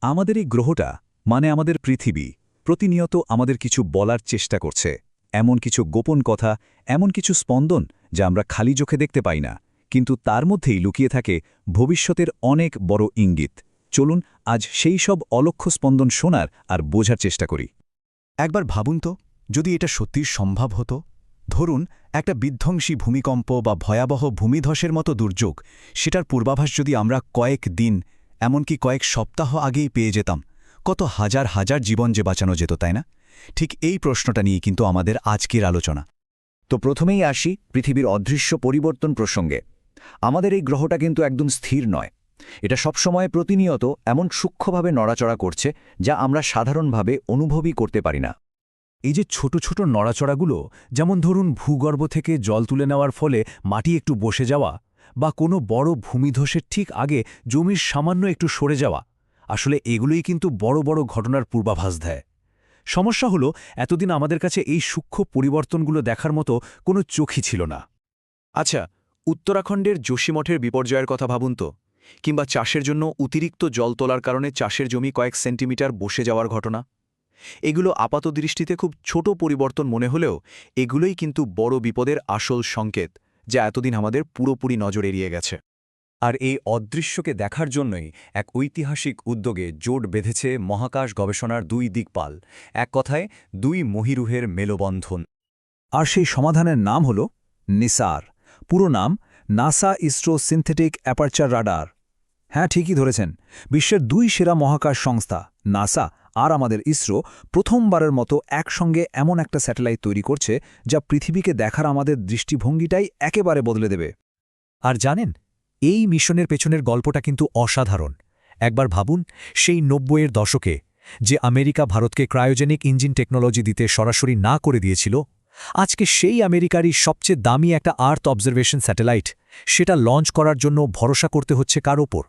আমাদের এই গ্রহটা মানে আমাদের পৃথিবী প্রতিনিয়ত আমাদের কিছু বলার চেষ্টা করছে, এমন কিছু গোপন কথা, এমন কিছু স্পন্দন যা আমরা খালি চোখে দেখতে পাই না, কিন্তু তার মধ্যেই লুকিয়ে থাকে ভবিষ্যতের অনেক বড় ইঙ্গিত। চলুন আজ সেই সব অলক্ষ্য স্পন্দন শোনার আর বোঝার চেষ্টা করি। একবার ভাবুন তো, যদি এটা সত্যিই সম্ভব হতো। ধরুন একটা বিধ্বংসী ভূমিকম্প বা ভয়াবহ ভূমিধসের মতো দুর্যোগ, সেটার পূর্বাভাস যদি আমরা কয়েক দিন, এমনকি কয়েক সপ্তাহ আগেই পেয়ে যেতাম, কত হাজার হাজার জীবন যে বাঁচানো যেত, তাই না? ঠিক এই প্রশ্নটা নিয়ে কিন্তু আমাদের আজকের আলোচনা। তো প্রথমেই আসি পৃথিবীর অদৃশ্য পরিবর্তন প্রসঙ্গে। আমাদের এই গ্রহটা কিন্তু একদম স্থির নয়। এটা সবসময় প্রতিনিয়ত এমন সূক্ষ্মভাবে নড়াচড়া করছে যা আমরা সাধারণভাবে অনুভবই করতে পারি না। এই যে ছোট ছোট নড়াচড়াগুলো, যেমন ধরুন ভূগর্ভ থেকে জল তুলে নেওয়ার ফলে মাটি একটু বসে যাওয়া, বা কোনো বড় ভূমিধসের ঠিক আগে জমির সামান্য একটু সরে যাওয়া, আসলে এগুলোই কিন্তু বড় বড় ঘটনার পূর্বাভাস দেয়। সমস্যা হলো, এতদিন আমাদের কাছে এই সূক্ষ্ম পরিবর্তনগুলো দেখার মতো কোনো চোখই ছিল না। আচ্ছা, উত্তরাখণ্ডের যোশীমঠের বিপর্যয়ের কথা ভাবুন তো, কিংবা চাষের জন্য অতিরিক্ত জল তোলার কারণে চাষের জমি কয়েক সেন্টিমিটার বসে যাওয়ার ঘটনা। এগুলো আপাতদৃষ্টিতে খুব ছোট পরিবর্তন মনে হলেও এগুলোই কিন্তু বড় বিপদের আসল সংকেত, যা এতদিন আমাদের পুরোপুরি নজর এড়িয়ে গেছে। আর এই অদৃশ্যকে দেখার জন্যই এক ঐতিহাসিক উদ্যোগে জোট বেঁধেছে মহাকাশ গবেষণার দুই দিকপাল, এক কথায় দুই মহিরুহের মেলবন্ধন। আর সেই সমাধানের নাম হল নিসার। পুরো নাম NASA ISRO synthetic aperture radar. হ্যাঁ, ঠিকই ধরেছেন, বিশ্বের দুই সেরা মহাকাশ সংস্থা নাসা আর আমাদের ইসরো প্রথমবারের মতো একসঙ্গে এমন একটা স্যাটেলাইট তৈরি করছে যা পৃথিবীকে দেখার আমাদের দৃষ্টিভঙ্গিটাই একেবারে বদলে দেবে। আর জানেন, এই মিশনের পেছনের গল্পটা কিন্তু অসাধারণ। একবার ভাবুন, সেই ৯০-এর দশকে যে আমেরিকা ভারতকে ক্রায়োজেনিক ইঞ্জিন টেকনোলজি দিতে সরাসরি না করে দিয়েছিল, আজকে সেই আমেরিকারই সবচেয়ে দামি একটা আর্থ অবজারভেশন স্যাটেলাইট, সেটা লঞ্চ করার জন্য ভরসা করতে হচ্ছে কার ওপর?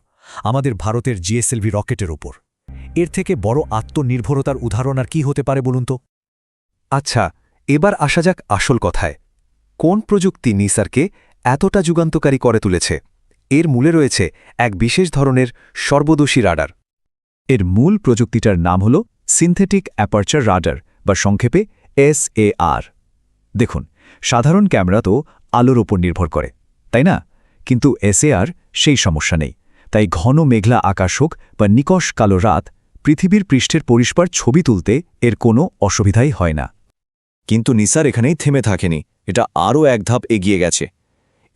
আমাদের ভারতের জিএসএলভি রকেটের ওপর। এর থেকে বড় আত্মনির্ভরতার উদাহরণ আর কি হতে পারে বলুন তো? আচ্ছা, এবার আসা যাক আসল কথায়। কোন প্রযুক্তি নিসারকে এতটা যুগান্তকারী করে তুলেছে? এর মূলে রয়েছে এক বিশেষ ধরনের সর্বদোষী রাডার। এর মূল প্রযুক্তিটার নাম হল সিনথেটিক অ্যাপারচার রাডার, বা সংক্ষেপে SAR। দেখুন, সাধারণ ক্যামেরা তো আলোর ওপর নির্ভর করে, তাই না? কিন্তু SAR সেই সমস্যা নেই। তাই ঘন মেঘলা আকাশ হোক বা নিকষ কালো রাত, পৃথিবীর পৃষ্ঠের পরিষ্কার ছবি তুলতে এর কোনো অসুবিধাই হয় না। কিন্তু নিসার এখানেই থেমে থাকেনি, এটা আরও এক ধাপ এগিয়ে গেছে।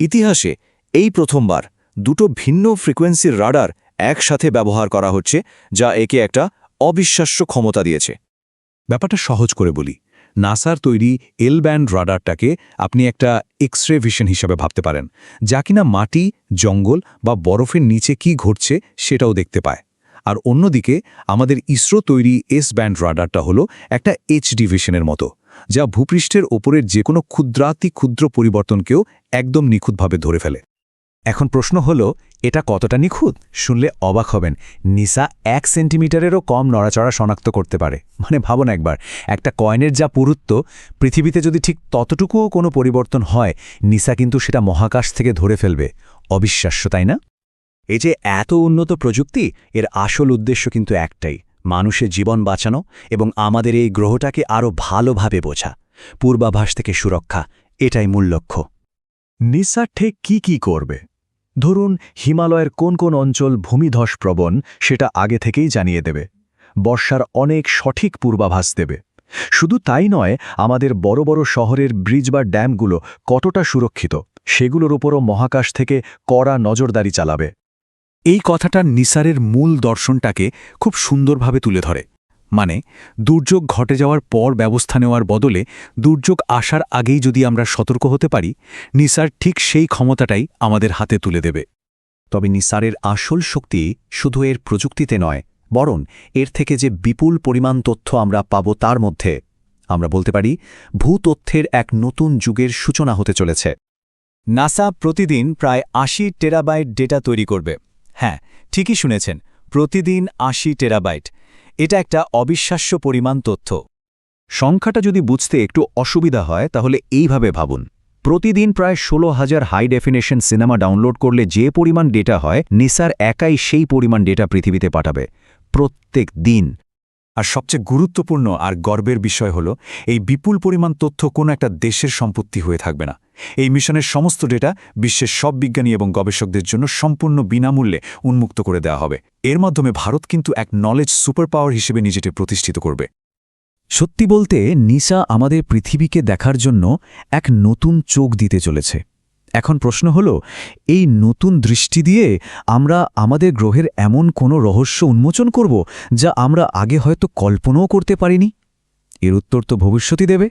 ইতিহাসে এই প্রথমবার দুটো ভিন্ন ফ্রিকোয়েন্সির রাডার একসাথে ব্যবহার করা হচ্ছে, যা একে একটা অবিশ্বাস্য ক্ষমতা দিয়েছে। ব্যাপারটা সহজ করে বলি, নাসার তৈরি এল ব্যান্ড রাডারটাকে আপনি একটা এক্স-রে ভিশন হিসাবে ভাবতে পারেন, যা কিনা মাটি, জঙ্গল বা বরফের নিচে কি ঘটছে সেটাও দেখতে পায়। আর অন্যদিকে আমাদের ইসরো তৈরি এস ব্যান্ড রাডারটা হলো একটা HD ভিশনের মতো, যা ভূপৃষ্ঠের ওপরের যে কোনো ক্ষুদ্রাতি ক্ষুদ্র পরিবর্তনকেও একদম নিখুঁতভাবে ধরে ফেলে। এখন প্রশ্ন হলো, এটা কতটা নিখুঁত? শুনলে অবাক হবেন, নিসা ১ সেন্টিমিটারেরও কম নড়াচড়া শনাক্ত করতে পারে। মানে ভাবুন একবার, একটা কয়েনের যা পুরুত্ব, পৃথিবীতে যদি ঠিক ততটুকুও কোনো পরিবর্তন হয়, নিসা কিন্তু সেটা মহাকাশ থেকে ধরে ফেলবে। অবিশ্বাস্য, তাই না? এই যে এত উন্নত প্রযুক্তি, এর আসল উদ্দেশ্য কিন্তু একটাই, মানুষের জীবন বাঁচানো এবং আমাদের এই গ্রহটাকে আরও ভালোভাবে বোঝা, পূর্বাভাস থেকে সুরক্ষা, এটাই মূল লক্ষ্য। নিসা ঠিক কি করবে? ধরুন, হিমালয়ের কোন কোন অঞ্চল ভূমিধসপ্রবণ সেটা আগে থেকেই জানিয়ে দেবে। বর্ষার অনেক সঠিক পূর্বাভাস দেবে। শুধু তাই নয়, আমাদের বড় বড় শহরের ব্রিজ বা ড্যামগুলো কতটা সুরক্ষিত, সেগুলোর উপরও মহাকাশ থেকে কড়া নজরদারি চালাবে। এই কথাটা নিসারের মূল দর্শনটাকে খুব সুন্দরভাবে তুলে ধরে। মানে, দুর্যোগ ঘটে যাওয়ার পর ব্যবস্থা নেওয়ার বদলে দুর্যোগ আসার আগেই যদি আমরা সতর্ক হতে পারি, নিসার ঠিক সেই ক্ষমতাটাই আমাদের হাতে তুলে দেবে। তবে নিসারের আসল শক্তি শুধু এর প্রযুক্তিতে নয়, বরং এর থেকে যে বিপুল পরিমাণ তথ্য আমরা পাব তার মধ্যে। আমরা বলতে পারি, ভূতথ্যের এক নতুন যুগের সূচনা হতে চলেছে। নাসা প্রতিদিন প্রায় ৮০ টেরাবাইট ডেটা তৈরি করবে। হ্যাঁ, ঠিকই শুনেছেন, প্রতিদিন ৮০ টেরাবাইট। এটা একটা অবিশ্বাস্য পরিমাণ তথ্য। সংখ্যাটা যদি বুঝতে একটু অসুবিধা হয়, তাহলে এইভাবে ভাবুন। প্রতিদিন প্রায় ১৬,০০০ হাই ডেফিনেশন সিনেমা ডাউনলোড করলে যে পরিমাণ ডেটা হয়, নিসার একাই সেই পরিমাণ ডেটা পৃথিবীতে পাঠাবে। প্রত্যেক দিন। আর সবচেয়ে গুরুত্বপূর্ণ আর গর্বের বিষয় হল এই বিপুল পরিমাণ তথ্য কোনো একটা দেশের সম্পত্তি হয়ে থাকবে না। এই মিশনের সমস্ত ডেটা বিশ্বের সব বিজ্ঞানী এবং গবেষকদের জন্য সম্পূর্ণ বিনামূল্যে উন্মুক্ত করে দেওয়া হবে। এর মাধ্যমে ভারত কিন্তু এক নলেজ সুপার পাওয়ার হিসেবে নিজেকে প্রতিষ্ঠিত করবে। সত্যি বলতে নিসা আমাদের পৃথিবীকে দেখার জন্য এক নতুন চোখ দিতে চলেছে। এখন প্রশ্ন হল, এই নতুন দৃষ্টি দিয়ে আমরা আমাদের গ্রহের এমন কোনো রহস্য উন্মোচন করব যা আমরা আগে হয়তো কল্পনাও করতে পারিনি? এর উত্তর তো ভবিষ্যতই দেবে।